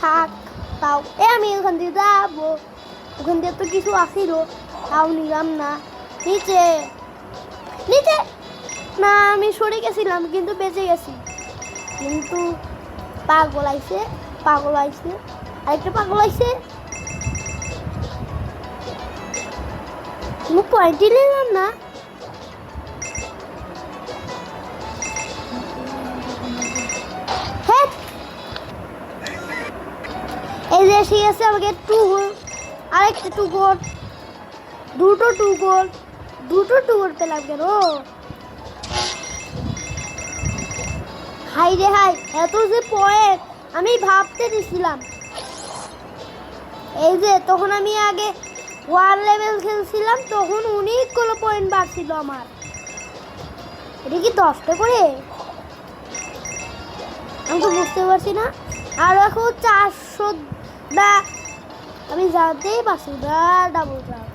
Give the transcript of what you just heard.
থাক তাও আমি ওখান দিয়ে যাবো, ওখান দিয়ে তো কিছু আসিল, তাও নিলাম না। নিচে নিচে না, আমি সরে গেছিলাম কিন্তু বেঁচে গেছি। কিন্তু পাগল আইছে, আরেকটা পাগল আইছে। আমি পয়েন্টই নিলাম না। হ্যাঁ, এই যে এসে গেছে আমাকে টু গোল, আরেকটা টু গোল, দুটো টু গোল পেলাম কেন? হাই রে হাই, এত যে পয়েন্ট আমি ভাবতে দিছিলাম। এই যে তখন আমি আগে 1 লেভেল খেলছিলাম, তখন অনেকগুলো পয়েন্ট বাড়ছিল আমার। এটা কি 10টা করে? আমি তো বুঝতে পারছি না। আর এখন 400 আমি জানতেই পারছি না ডাবল জাম্প।